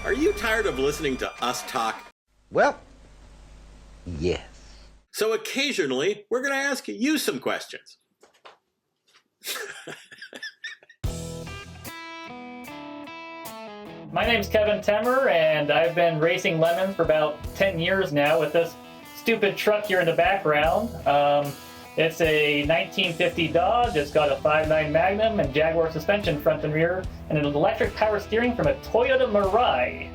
Are you tired of listening to us talk? Well, yes. So occasionally, we're going to ask you some questions. My name's Kevin Temmer, and I've been racing lemons for about 10 years now with this stupid truck here in the background. It's a 1950 Dodge. It's got a 5.9 Magnum and Jaguar suspension front and rear, and an electric power steering from a Toyota Mirai.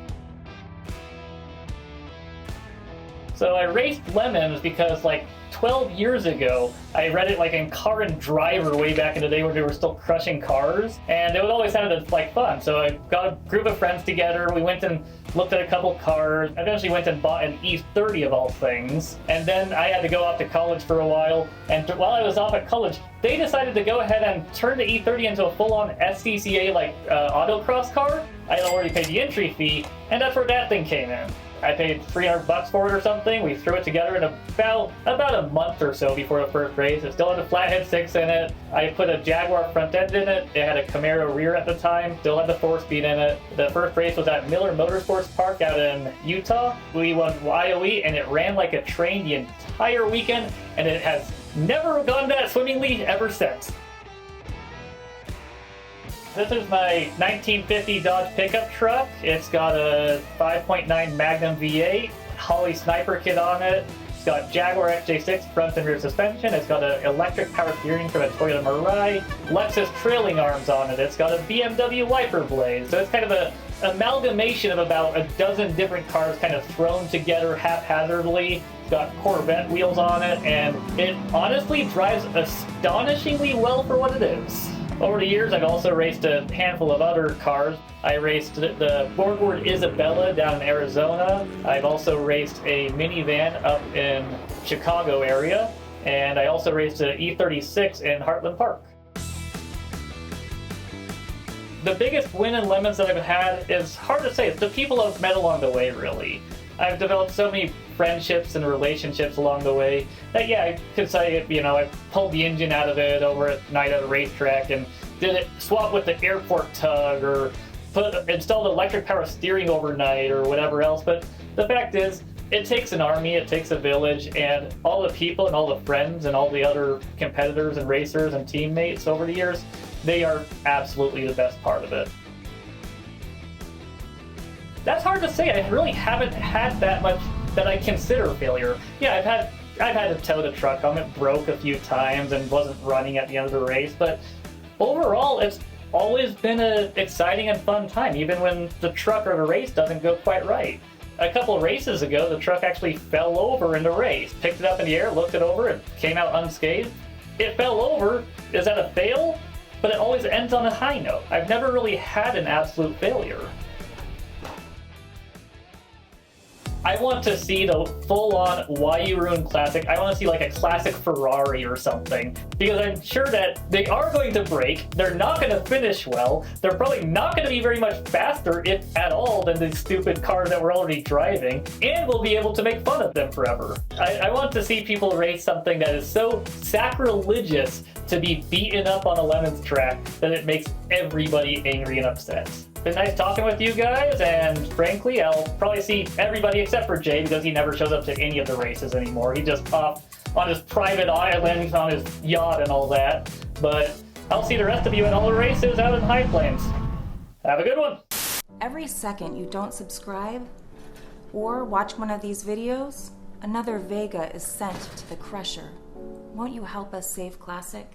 So I raced lemons because like 12 years ago, I read it like in Car and Driver way back in the day when they were still crushing cars, and it was always sounded like fun. So I got a group of friends together, we went and looked at a couple cars, eventually went and bought an E30 of all things, and then I had to go off to college for a while, and while I was off at college, they decided to go ahead and turn the E30 into a full-on SCCA like autocross car. I had already paid the entry fee, and that's where that thing came in. I paid $300 for it or something. We threw it together in about a month or so before the first race. It still had a flathead 6 in it. I put a Jaguar front end in it. It had a Camaro rear at the time. Still had the 4-speed in it. The first race was at Miller Motorsports Park out in Utah. We won YOE, and it ran like a train the entire weekend, and it has never gone that swimmingly ever since. This is my 1950 Dodge pickup truck. It's got a 5.9 Magnum V8, Holley sniper kit on it. It's got Jaguar XJ6 front and rear suspension. It's got an electric power steering from a Toyota Mirai, Lexus trailing arms on it. It's got a BMW wiper blade. So it's kind of an amalgamation of about a dozen different cars kind of thrown together haphazardly. It's got Corvette wheels on it, and it honestly drives astonishingly well for what it is. Over the years, I've also raced a handful of other cars. I raced the Borgward Isabella down in Arizona. I've also raced a minivan up in Chicago area. And I also raced an E36 in Heartland Park. The biggest win in lemons that I've had is hard to say. It's the people I've met along the way, really. I've developed so many friendships and relationships along the way that, yeah, I could say, I pulled the engine out of it over at night at a racetrack and did it swap with the airport tug or installed electric power steering overnight or whatever else. But the fact is, it takes an army, it takes a village, and all the people and all the friends and all the other competitors and racers and teammates over the years, they are absolutely the best part of it. That's hard to say. I really haven't had that much that I consider failure. Yeah, I've had to tow the truck home. It broke a few times and wasn't running at the end of the race, but overall, it's always been an exciting and fun time, even when the truck or the race doesn't go quite right. A couple of races ago, the truck actually fell over in the race. Picked it up in the air, looked it over, it came out unscathed. It fell over. Is that a fail? But it always ends on a high note. I've never really had an absolute failure. I want to see the full-on Why You Ruin Classic. I want to see like a classic Ferrari or something, because I'm sure that they are going to break, they're not going to finish well, they're probably not going to be very much faster, if at all, than these stupid cars that we're already driving, and we'll be able to make fun of them forever. I want to see people race something that is so sacrilegious to be beaten up on a lemons track that it makes everybody angry and upset. Been nice talking with you guys, and frankly, I'll probably see everybody except for Jay because he never shows up to any of the races anymore. He's just off on his private island, on his yacht and all that. But I'll see the rest of you at all the races out in High Plains. Have a good one! Every second you don't subscribe or watch one of these videos, another Vega is sent to the crusher. Won't you help us save Classic?